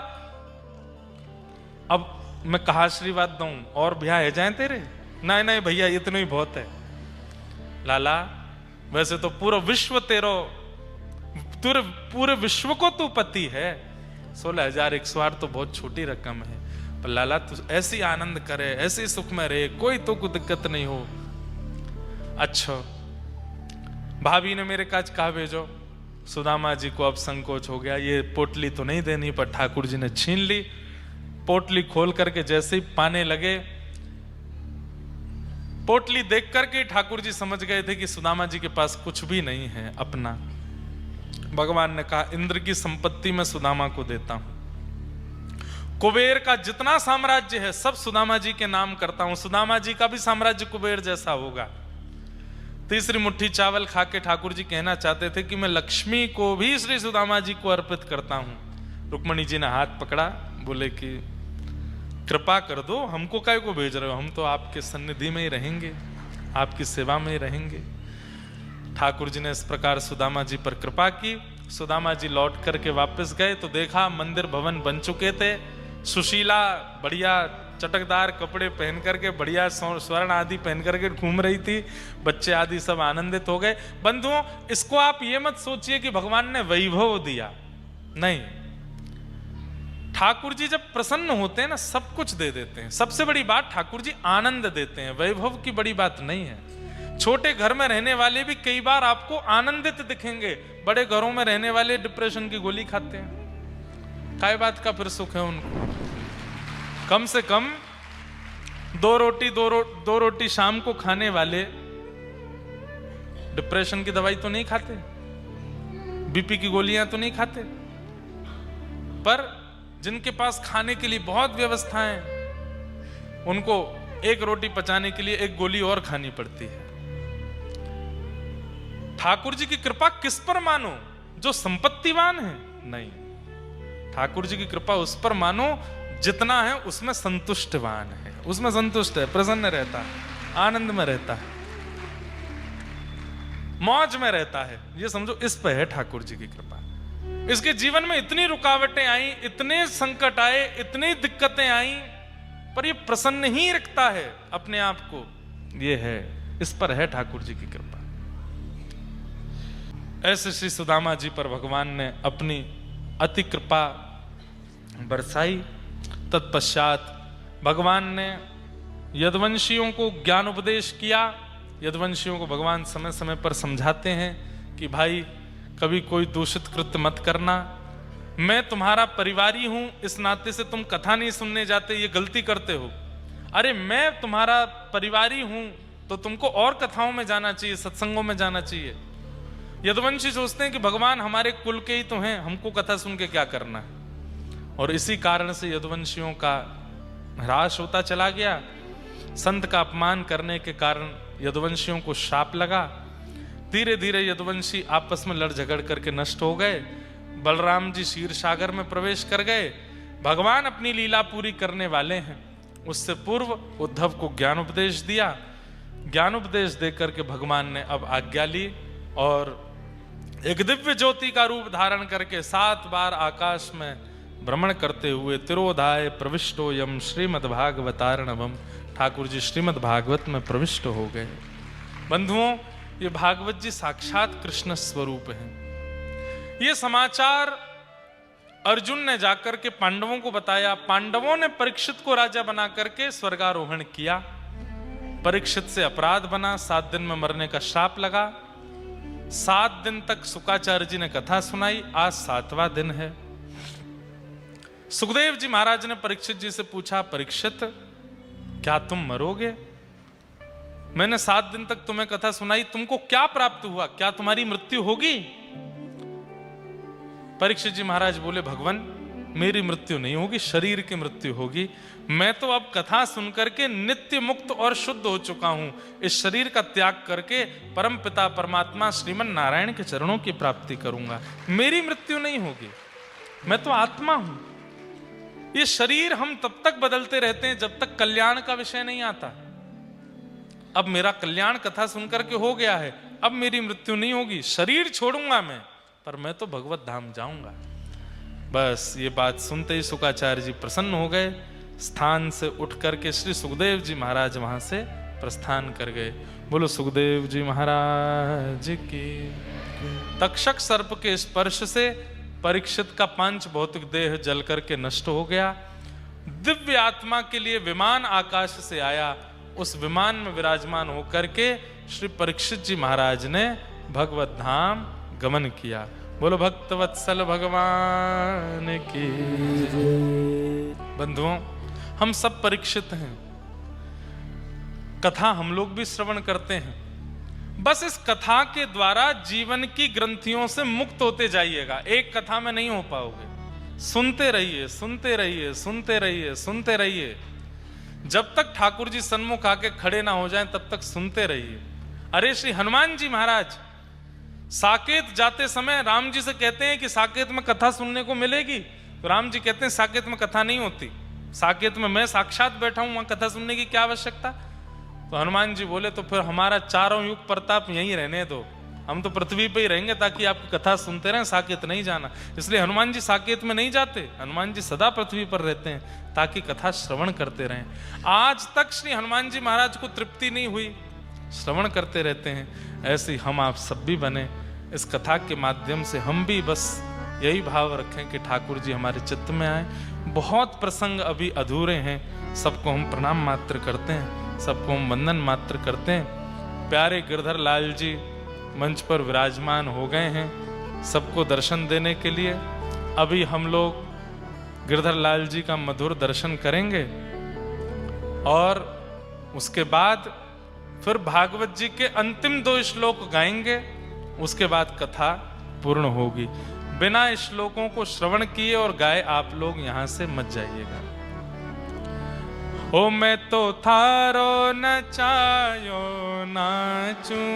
अब मैं कहा आशीर्वाद दूं और ब्याह है जाए तेरे? नहीं नहीं भैया इतना ही बहुत है। लाला वैसे तो पूरा विश्व पूरे विश्व को तू पति है, 16,108 तो बहुत छोटी रकम है। पर लाला तू ऐसी आनंद करे, ऐसी सुख में रहे, कोई तो कोई दिक्कत नहीं हो। अच्छा भाभी ने मेरे काज कहा भेजो। सुदामा जी को अब संकोच हो गया, ये पोटली तो नहीं देनी, पर ठाकुर जी ने छीन ली। पोटली खोल करके जैसे ही पाने लगे, पोटली देख करके ठाकुर जी समझ गए थे कि सुदामा जी के पास कुछ भी नहीं है अपना। भगवान ने कहा इंद्र की संपत्ति मैं सुदामा को देता हूं, कुबेर का जितना साम्राज्य है सब सुदामा जी के नाम करता हूं, सुदामा जी का भी साम्राज्य कुबेर जैसा होगा। तीसरी मुट्ठी चावल खा के ठाकुर जी कहना चाहते थे कि मैं लक्ष्मी को भी श्री सुदामा जी को अर्पित करता हूं। रुक्मणी जी ने हाथ पकड़ा, बोले कि कृपा कर दो, हमको काय को भेज रहे हो, हम तो आपके सन्निधि में ही रहेंगे, आपकी सेवा में ही रहेंगे। ठाकुर जी ने इस प्रकार सुदामा जी पर कृपा की। सुदामा जी लौट करके वापस गए तो देखा मंदिर भवन बन चुके थे। सुशीला बढ़िया चटकदार कपड़े पहन करके, बढ़िया स्वर्ण आदि पहन करके घूम रही थी। बच्चे आदि सब आनंदित हो गए। बंधुओं इसको आप ये मत सोचिए कि भगवान ने वैभव दिया, नहीं। ठाकुर जी जब प्रसन्न होते हैं ना सब कुछ दे देते हैं। सबसे बड़ी बात ठाकुर जी आनंद देते हैं, वैभव की बड़ी बात नहीं है। छोटे घर में रहने वाले भी कई बार आपको आनंदित दिखेंगे, बड़े घरों में रहने वाले डिप्रेशन की गोली खाते हैं। काय बात का फिर सुख है उनको? कम से कम दो रोटी शाम को खाने वाले डिप्रेशन की दवाई तो नहीं खाते, बीपी की गोलियां तो नहीं खाते। पर जिनके पास खाने के लिए बहुत व्यवस्थाएं, उनको एक रोटी पचाने के लिए एक गोली और खानी पड़ती है। ठाकुर जी की कृपा किस पर मानो? जो संपत्तिवान है? नहीं, ठाकुर जी की कृपा उस पर मानो जितना है उसमें संतुष्टवान है, उसमें संतुष्ट है, प्रसन्न रहता है, आनंद में रहता है, मौज में रहता है। ये समझो इस पर है ठाकुर जी की कृपा। इसके जीवन में इतनी रुकावटें आई, इतने संकट आए, इतनी दिक्कतें आई, पर ये प्रसन्न ही रखता है अपने आप को। ये है, इस पर है ठाकुर जी की कृपा। ऐसे श्री सुदामा जी पर भगवान ने अपनी अति कृपा बरसाई। तत्पश्चात भगवान ने यदुवंशियों को ज्ञान उपदेश किया। यदुवंशियों को भगवान समय समय पर समझाते हैं कि भाई कभी कोई दूषित कृत्य मत करना, मैं तुम्हारा परिवारी हूं, इस नाते से तुम कथा नहीं सुनने जाते, ये गलती करते हो। अरे मैं तुम्हारा परिवारी हूं तो तुमको और कथाओं में जाना चाहिए, सत्संगों में जाना चाहिए। यदुवंशी सोचते हैं कि भगवान हमारे कुल के ही तो हैं, हमको कथा सुन के क्या करना है। और इसी कारण से यदुवंशियों का ह्रास होता चला गया। संत का अपमान करने के कारण यदुवंशियों को शाप लगा। धीरे धीरे यदुवंशी आपस में लड़ झगड़ करके नष्ट हो गए। बलराम जी क्षीर सागर में प्रवेश कर गए। भगवान अपनी लीला पूरी करने वाले हैं। उससे पूर्व उद्धव को ज्ञानोपदेश दिया। ज्ञानोपदेश देकर के भगवान ने अब आज्ञा ली और एक दिव्य ज्योति का रूप धारण करके 7 बार आकाश में भ्रमण करते हुए तिरोधाय प्रविष्टो यम श्रीमद्भागवतार्णवम, ठाकुर जी श्रीमद् भागवत में प्रविष्ट हो गए। बंधुओं, ये भागवत जी साक्षात कृष्ण स्वरूप हैं। ये समाचार अर्जुन ने जाकर के पांडवों को बताया। पांडवों ने परीक्षित को राजा बना करके स्वर्गारोहण किया। परीक्षित से अपराध बना, 7 दिन में मरने का श्राप लगा। 7 दिन तक शुकाचार्य जी ने कथा सुनाई। आज 7वां दिन है। सुखदेव जी महाराज ने परीक्षित जी से पूछा, परीक्षित क्या तुम मरोगे? मैंने 7 दिन तक तुम्हें कथा सुनाई, तुमको क्या प्राप्त हुआ? क्या तुम्हारी मृत्यु होगी? परीक्षित जी महाराज बोले, भगवान मेरी मृत्यु नहीं होगी, शरीर की मृत्यु होगी। मैं तो अब कथा सुनकर के नित्य मुक्त और शुद्ध हो चुका हूं। इस शरीर का त्याग करके परम पिता परमात्मा श्रीमन नारायण के चरणों की प्राप्ति करूंगा। मेरी मृत्यु नहीं होगी, मैं तो आत्मा हूं। ये शरीर हम तब तक बदलते रहते हैं जब तक कल्याण का विषय नहीं आता। अब मेरा कल्याण कथा सुनकर के हो गया है, अब मेरी मृत्यु नहीं होगी, शरीर छोड़ूंगा मैं, पर मैं तो भगवत धाम जाऊंगा। बस ये बात सुनते ही शुकाचार्य जी प्रसन्न हो गए। स्थान से उठ करके श्री सुखदेव जी महाराज वहां से प्रस्थान कर गए। बोलो सुखदेव जी महाराज की। तक्षक सर्प के स्पर्श से परीक्षित का पांच भौतिक देह जल करके नष्ट हो गया। दिव्य आत्मा के लिए विमान आकाश से आया। उस विमान में विराजमान होकर के श्री परीक्षित जी महाराज ने भगवत धाम गमन किया। बोलो भक्तवत्सल भगवान की। बंधुओं, हम सब परीक्षित हैं। कथा हम लोग भी श्रवण करते हैं। बस इस कथा के द्वारा जीवन की ग्रंथियों से मुक्त होते जाइएगा। एक कथा में नहीं हो पाओगे। सुनते रहिए, सुनते रहिए, सुनते रहिए, सुनते रहिए। जब तक ठाकुर जी सन्मुख आके खड़े ना हो जाएं तब तक सुनते रहिए। अरे श्री हनुमान जी महाराज साकेत जाते समय राम जी से कहते हैं कि साकेत में कथा सुनने को मिलेगी। तो राम जी कहते हैं साकेत में कथा नहीं होती, साकेत में मैं साक्षात बैठा हूं, वहां कथा सुनने की क्या आवश्यकता। तो हनुमान जी बोले तो फिर हमारा चारों युग प्रताप यहीं रहने दो, हम तो पृथ्वी पे ही रहेंगे ताकि आपकी कथा सुनते रहें, साकेत नहीं जाना। इसलिए हनुमान जी साकेत में नहीं जाते, हनुमान जी सदा पृथ्वी पर रहते हैं ताकि कथा श्रवण करते रहें। आज तक श्री हनुमान जी महाराज को तृप्ति नहीं हुई, श्रवण करते रहते हैं। ऐसे हम आप सब भी बने। इस कथा के माध्यम से हम भी बस यही भाव रखें कि ठाकुर जी हमारे चित्त में आए। बहुत प्रसंग अभी अधूरे हैं, सबको हम प्रणाम मात्र करते हैं, सबको हम वंदन मात्र करते हैं। प्यारे गिरधर लाल जी मंच पर विराजमान हो गए हैं सबको दर्शन देने के लिए। अभी हम लोग गिरधर लाल जी का मधुर दर्शन करेंगे और उसके बाद फिर भागवत जी के अंतिम 2 श्लोक गाएंगे। उसके बाद कथा पूर्ण होगी। बिना श्लोकों को श्रवण किए और गाए आप लोग यहां से मत जाइएगा। ओ मैं तो थारो नचायो नाचूं,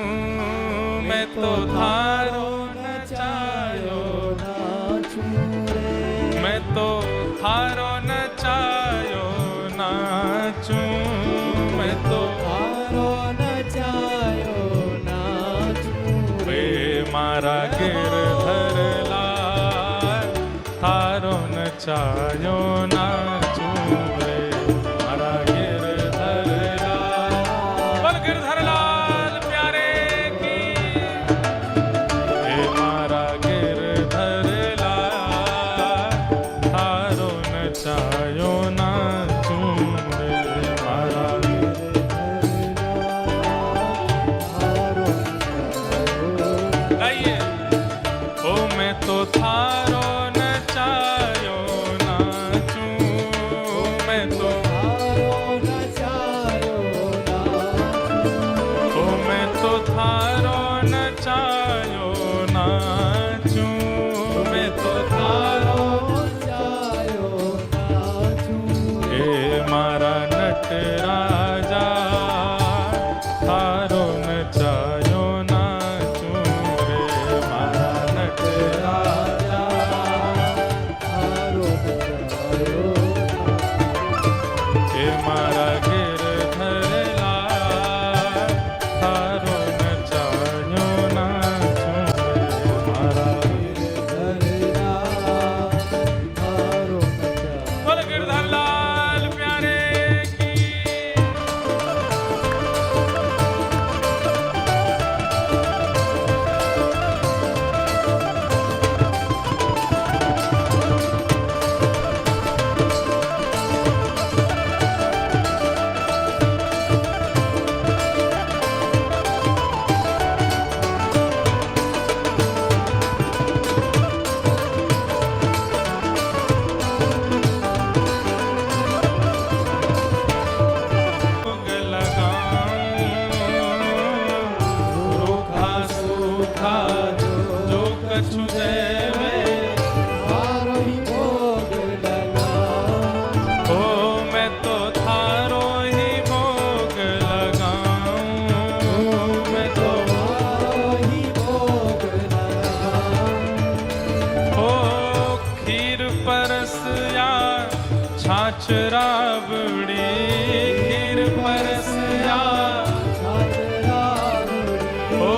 मैं तो थारो नचायो नाचूं रे, मैं तो थारो नचायो नाचूं, मैं तो थारो नचायो नाचूं रे, मारा गिरधर लाल थारो नचायो नाचूं रे। थारो नचायो नाचूं, मैं तो
थारो नचायो नाचूं,
ओ मैं तो थारो नचायो नाचूं, मैं तो थारो
नचायो नाचूं।
हे मारा नटराजा थारो नचायो नाचूं रे, मारा नटराजा
थारो नचायो
हे मारा गिरधरला थारो नचायो नाचूं रे, मारा
गिरधरला थारो नचायो।
बोल गिरधरलाल प्यारे की। भोग लगाऊं, रूखा सूखा जो कछु देवे,
थारो ही भोग लगाऊं,
ओ मैं तो थारो ही भोग लगाऊं, मैं तो
थारो ही भोग लगाऊं।
ओ खीर परस या छाछ राबड़ी, खीर परस या ओ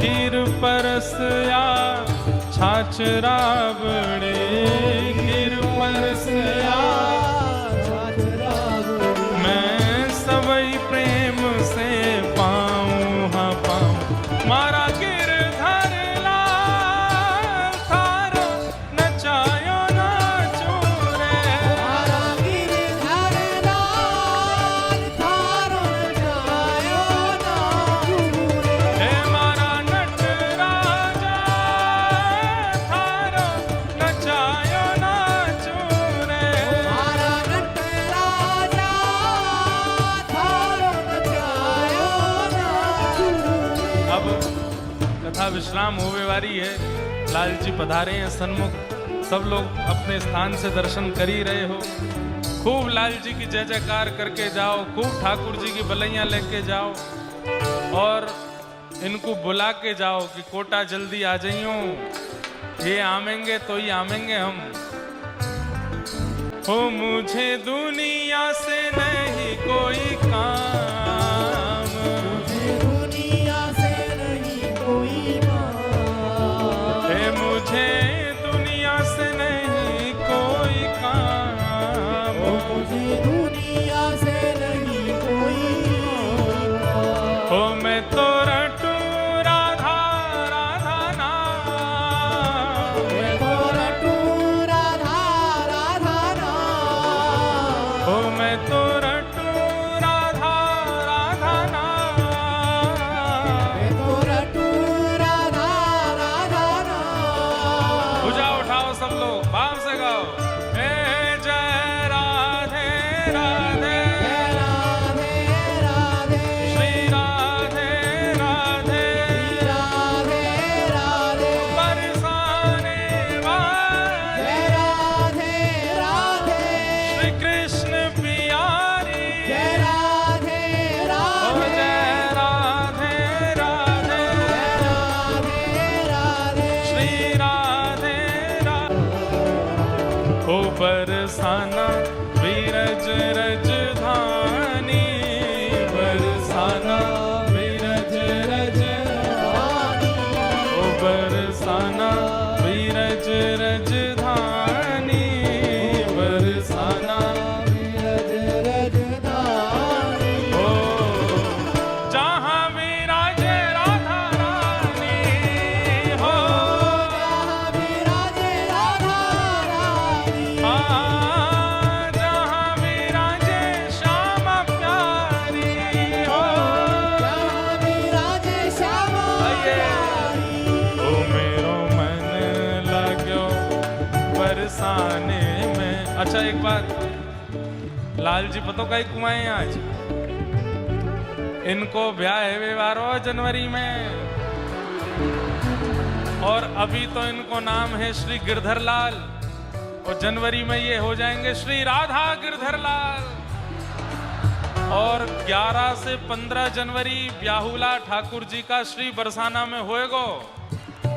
खीर परस या छाछ राबड़ी, खीर परस या मैं सबई प्रेम से पाऊं, हाँ पाऊं मारा गिरधरलाल थारो नचायो नाचूं रे, हे मारा नटराजा थारो नचायो नाचूं रे। अब कथा विश्राम होवे वाली है। लाल जी पधारे हैं सन्मुख, सब लोग अपने स्थान से दर्शन कर ही रहे हो। खूब लाल जी की जय जयकार करके जाओ, खूब ठाकुर जी की बलैया लेके जाओ और इनको बुला के जाओ कि कोटा जल्दी आ जाइयो, ये आमेंगे तो ही आमेंगे हम। हो मुझे दुनिया से नहीं कोई काम,
दुनिया से नहीं कोई बात,
हे मुझे दुनिया से नहीं कोई काम,
मुझे दुनिया से नहीं कोई बात।
हो मैं तो रटू राधा राधा नाम,
मैं तो रटू राधा राधा नाम,
हो मैं तो रटू राधा राधा नाम।
मैं तो रटू राधा राधा नाम।
भुजा उठाओ सब लोग, भाव से गाओ, हे जय राधे राधे,
राधे राधे
श्री राधे राधे,
राधे राधे
बरसाने वाले
जय राधे राधे
श्री कृष्ण प्यारी,
जय राधे
ओ
राधे
जय राधे राधे,
राधे राधे
श्री राधे राधे। ओ बरसाना विरज रजधानी, बरसाना विरज रजधानी, ओ बरसाना विरज रजधानी, बरसाना
रज रजधानी
ओ जहाँ विराजे राधा रानी हो,
जहाँ विराजे राधा रानी
हाँ जहाँ विराजे श्याम प्यारी हो,
जहाँ विराजे श्यामा
आइए।
प्यारी।
ओ मेरो मन बरसाने में। अच्छा एक बात, लाल जी पतो का कुमाए आज इनको ब्याह है 12 जनवरी में, और अभी तो इनको नाम है श्री गिरधर लाल, और जनवरी में ये हो जाएंगे श्री राधा गिरधर लाल। और 11 से 15 जनवरी ब्याहुला ठाकुर जी का श्री बरसाना में होएगो।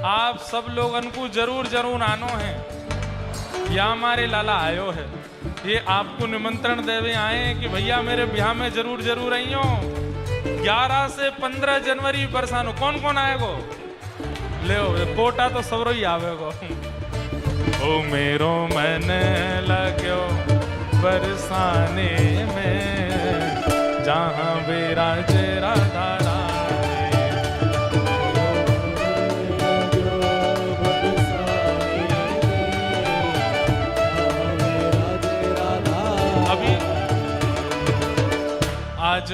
आप सब लोगन को जरूर जरूर आनो है, या हमारे लाला आयो है, ये आपको निमंत्रण देवे आए कि भैया मेरे ब्याह में जरूर जरूर आइयो। 11 से 15 जनवरी बरसानो, कौन कौन आएगो? ले पोटा तो सबरो ही आवेगो। ओ मेरो मन लग्यो बरसाने में, जहां विराजे राधा रानी। अभी आज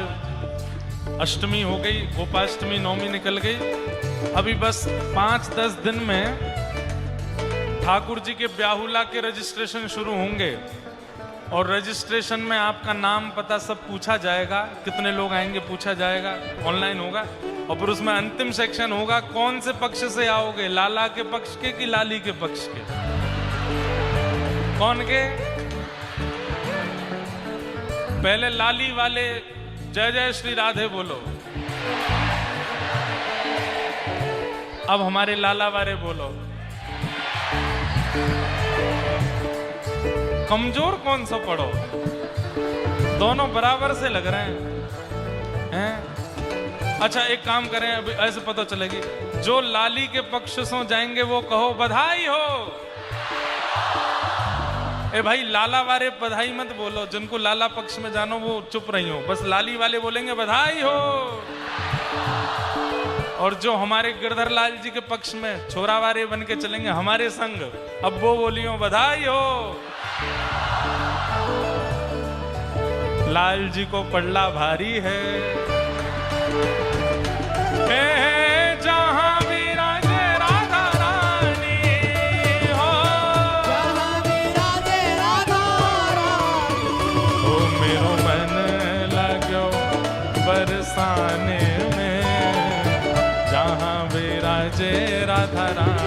अष्टमी हो गई, गोपाष्टमी नवमी निकल गई। अभी बस 5-10 दिन में ठाकुर जी के ब्याहुला के रजिस्ट्रेशन शुरू होंगे, और रजिस्ट्रेशन में आपका नाम पता सब पूछा जाएगा, कितने लोग आएंगे पूछा जाएगा, ऑनलाइन होगा। और फिर उसमें अंतिम सेक्शन होगा, कौन से पक्ष से आओगे, लाला के पक्ष के कि लाली के पक्ष के? कौन के? पहले लाली वाले जय जय श्री राधे बोलो, अब हमारे लाला वाले बोलो। कमजोर कौन सा पढ़ो? दोनों बराबर से लग रहे हैं। अच्छा एक काम करें, अभी ऐसे पता चलेगी, जो लाली के पक्ष से जाएंगे वो कहो बधाई हो। ए भाई लाला वाले बधाई मत बोलो, जिनको लाला पक्ष में जानो वो चुप रही हो, बस लाली वाले बोलेंगे बधाई हो। और जो हमारे गिरधर लाल जी के पक्ष में छोरा वाले बन के चलेंगे हमारे संग, अब वो बोलियो बधाई हो। लाल जी को पड़ला भारी है, जहां विराजे राधा रानी हो,
जहां विराजे राधा रानी।
ओ मेरो मन लाग्यो बरसाने में, जहां विराजे राधा रानी।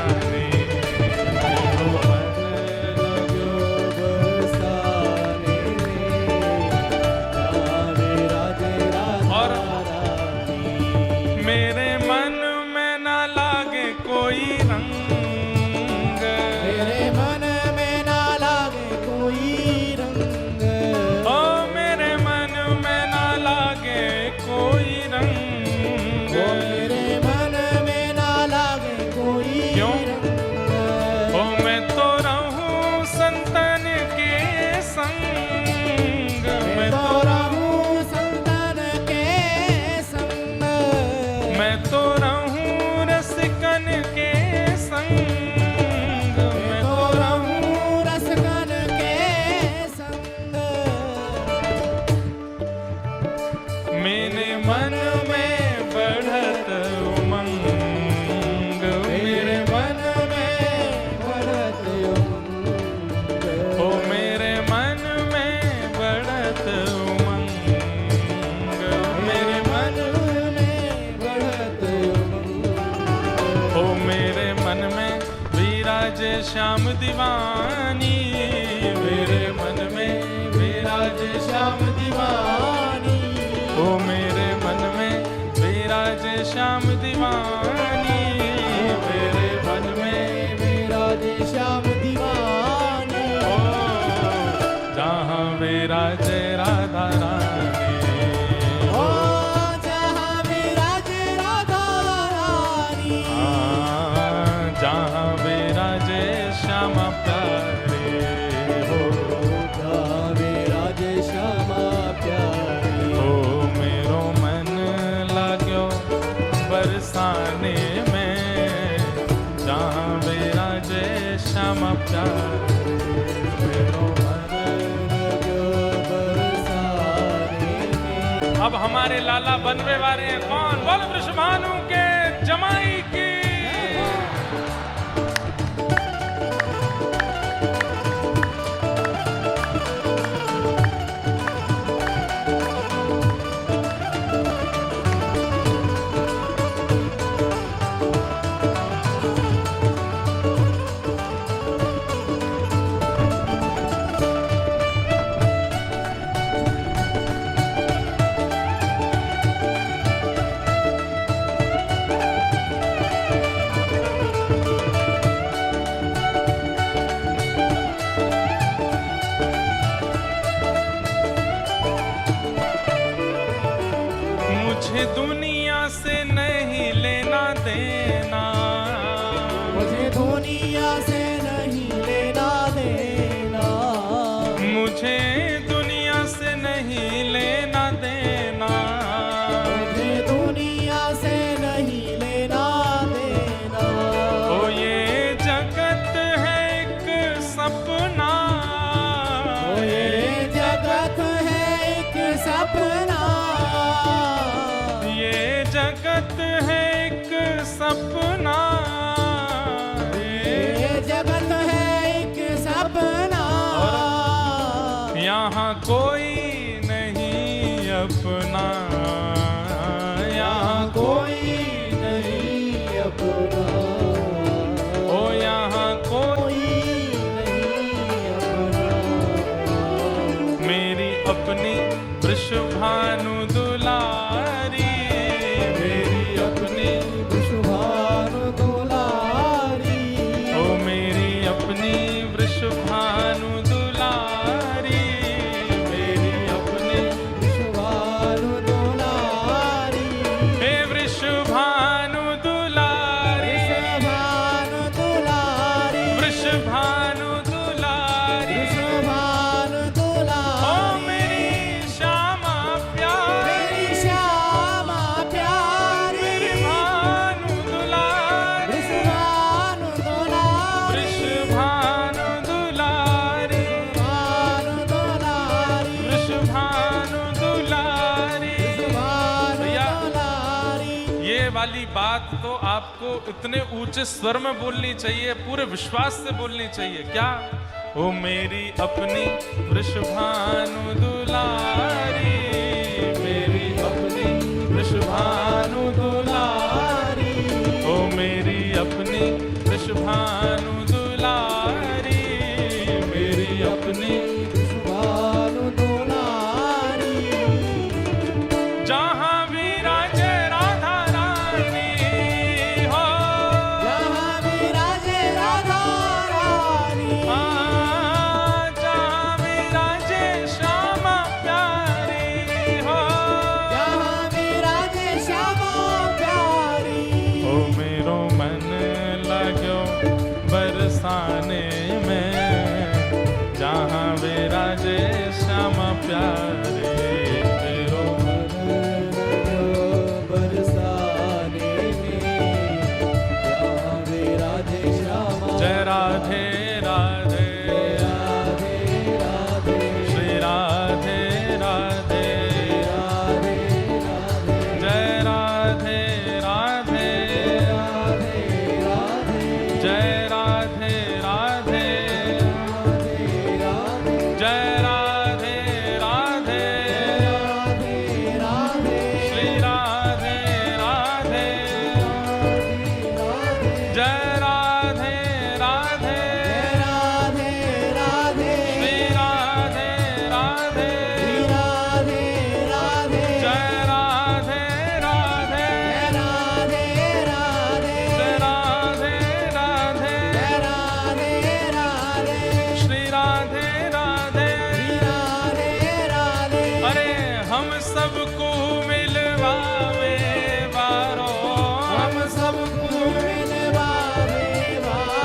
श्याम दीवानी, मेरे मन में विराजे श्याम दीवानी। ओ मेरे मन में विराजे श्याम दीवानी, मेरे मन में
विराजे श्याम दीवानी।
ओ जहाँ विराजे राधा रानी,
ओ जहाँ विराजे राधा रानी।
जहाँ विराजे श्यामा प्यारे हो,
जहाँ विराजे श्यामा प्यारे।
ओ मेरो मन लाग्यो बरसाने में, जहाँ विराजे श्यामा प्यारे। मेरो मन
लाग्यो बरसाने में।
अब हमारे लाला बनवे वाले हैं कौन? बोल वृषभानु के जमाई की।
मुझे दुनिया से नहीं लेना देना,
मुझे दुनिया से नहीं लेना देना,
मुझे दुनिया से नहीं लेना देना।
ओ ये जगत है एक सपना,
ओ ये जगत है एक सपना,
ये जगत है एक सपना,
ये जगत है एक सपना।
यहाँ कोई नहीं अपना, यहाँ
कोई नहीं अपना,
ओ यहाँ कोई
कोई नहीं अपना।
मेरी अपनी वृषभानु दुलारी, मेरी अपनी
विश्वभानु दुलारी,
ओ मेरी अपनी वृषभानु दुलारी, मेरी अपनी
विश्वभानु दुलारी,
हे वृषभानु दुलारी,
विश्वभानु दुलारी,
वृषभानु दुलारी,
विश्वभानु
ओ
दुलारी।
मेरी श्यामा प्यारी,
मेरी श्यामा प्यारी,
मेरी भानु दुलारी,
विश्वभानु दुलारी,
वृषभानु दुलारी,
भानु दुलारी,
वृषभानु दुलारी।
विश्वभानु
भैया,
दुलारी।
ये वाली बात तो आपको इतने ऊंचे स्वर में बोलनी चाहिए, पूरे विश्वास से बोलनी चाहिए। क्या? ओ मेरी अपनी वृषभानु दुलारी, मेरी अपनी वृषभानु दुलारी, ओ मेरी अपनी वृषभानु दुलारी, मेरी अपनी
विश्वभानु दुलारी,
जहाँ विराजे राधा रानी हो,
जहाँ विराजे राधा रानी,
जहाँ विराजे श्यामा प्यारी हो,
जहाँ विराजे श्यामा प्यारी।
ओ मेरो मन लगो बरसाने में, जहाँ विराजे श्यामा प्यारी, मेरो मन
बरसाने में, जहाँ विराजे श्यामा।
जय राधे राधे,
राधे राधे,
श्री राधे राधे,
राधे राधे,
जय राधे राधे,
राधे राधे,
जय राधे राधे,
राधे राधे,
जय राधे राधे,
राधे राधे,
श्री राधे राधे, जय राधे राधे,
राधे राधे,
श्री राधे राधे,
राधे राधे,
जय राधे राधे,
राधे राधे,
जय राधे राधे,
राधे राधे,
श्री राधे राधे।
राधे राधे।
अरे हम सबको मिलवावे बारो,
हम सबको मिलवावे बारो,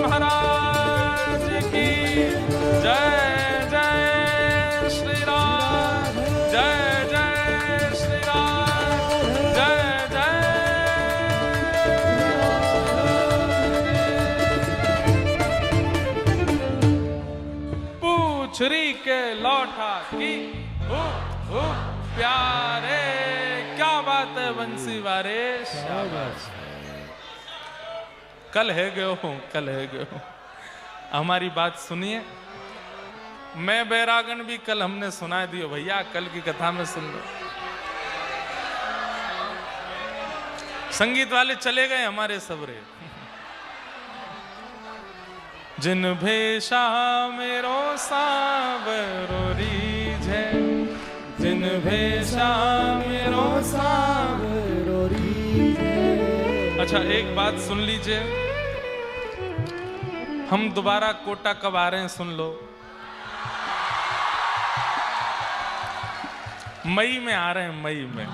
महाराज की जय। जय श्री राम, जय जय श्री राम, जय जय। पूछरी के लौटा की प्यारे, क्या बात है बंसी वारे, शाबाश। कल है गयो हूं, कल है गयो हूं। हमारी बात सुनिए। मैं बैरागन भी कल हमने सुना दियो भैया, कल की कथा में सुन लो। संगीत वाले चले गए हमारे सबरे। जिन भेषा मेरो सावरो रीझे, जिन भेषा मेरो
सावरो रीझे।
अच्छा एक बात सुन लीजिए, हम दोबारा कोटा कब आ रहे हैं सुन लो। मई में आ रहे हैं, मई में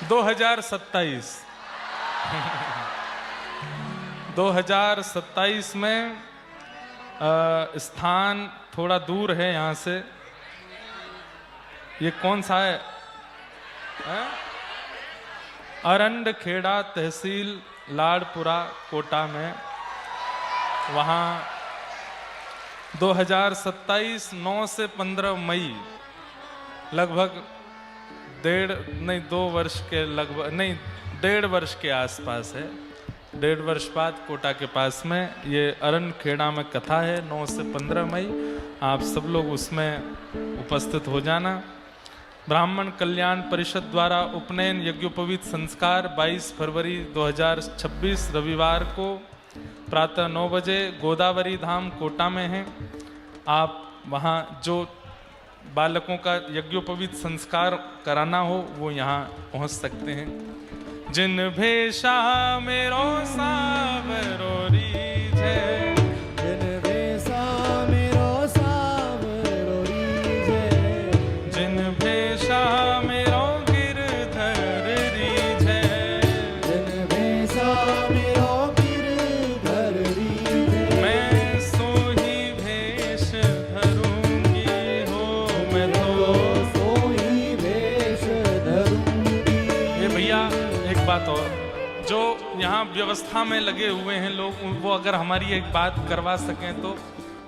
2027। 2027 में स्थान थोड़ा दूर है यहाँ से। ये कौन सा है? अरंड खेड़ा तहसील लाड़पुरा कोटा में। वहाँ 2027 9 से 15 मई लगभग 2 वर्ष के लगभग नहीं 1.5 वर्ष के आसपास है। 1.5 वर्ष बाद कोटा के पास में ये अरंड खेड़ा में कथा है। 9 से 15 मई आप सब लोग उसमें उपस्थित हो जाना। ब्राह्मण कल्याण परिषद द्वारा उपनयन यज्ञोपवीत संस्कार 22 फरवरी 2026 रविवार को प्रातः 9 बजे गोदावरी धाम कोटा में है। आप वहाँ जो बालकों का यज्ञोपवीत संस्कार कराना हो वो यहाँ पहुँच सकते हैं। जिन भेषा मेरो सावरो रीझे,
जिन भेषा मेरो सावरो रीझे,
जिन भेषा मेरो गिरधर रीझे,
जिन भेषा मेरो गिरधर रीझे।
मैं सोही भेष धरूंगी हो, मैं तो
सोही भेष धरूंगी।
ये भैया एक बात और, जो यहाँ व्यवस्था में लगे हुए हैं लोग, वो अगर हमारी एक बात करवा सकें तो।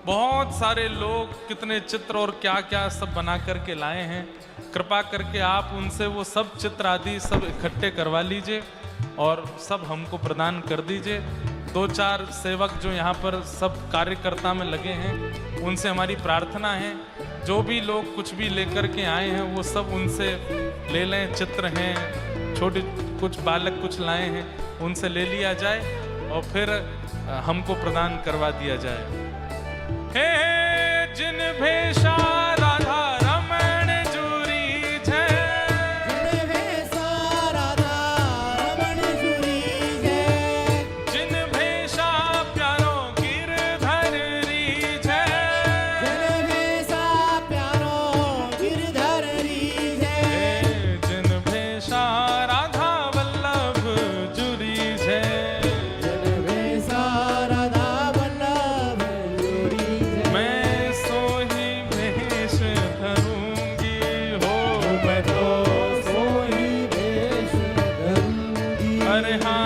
बहुत सारे लोग कितने चित्र और क्या क्या सब बना करके लाए हैं। कृपा करके आप उनसे वो सब चित्र आदि सब इकट्ठे करवा लीजिए और सब हमको प्रदान कर दीजिए। 2-4 सेवक जो यहाँ पर सब कार्यकर्ता में लगे हैं, उनसे हमारी प्रार्थना है जो भी लोग कुछ भी लेकर के आए हैं वो सब उनसे ले लें। चित्र हैं, छोटे कुछ बालक कुछ लाए हैं, उनसे ले लिया जाए और फिर हमको प्रदान करवा दिया जाए। हे जिन भेषा राधा रमण जुरी झे,
जिन भेषा राधा रमण जुरी झे,
जिन भेषा प्यारो गिरधर रीझे,
जिन भेषा प्यारो गिरधर रीझे,
जिन भेषा राधा वल्लभ जुरी झे,
जिन भेषा राधा वल्लभ जुरी झे।
मैं सोही भेष धरूंगी हो,
मैं तो सोही भेष धरूंगी।
अरे हाँ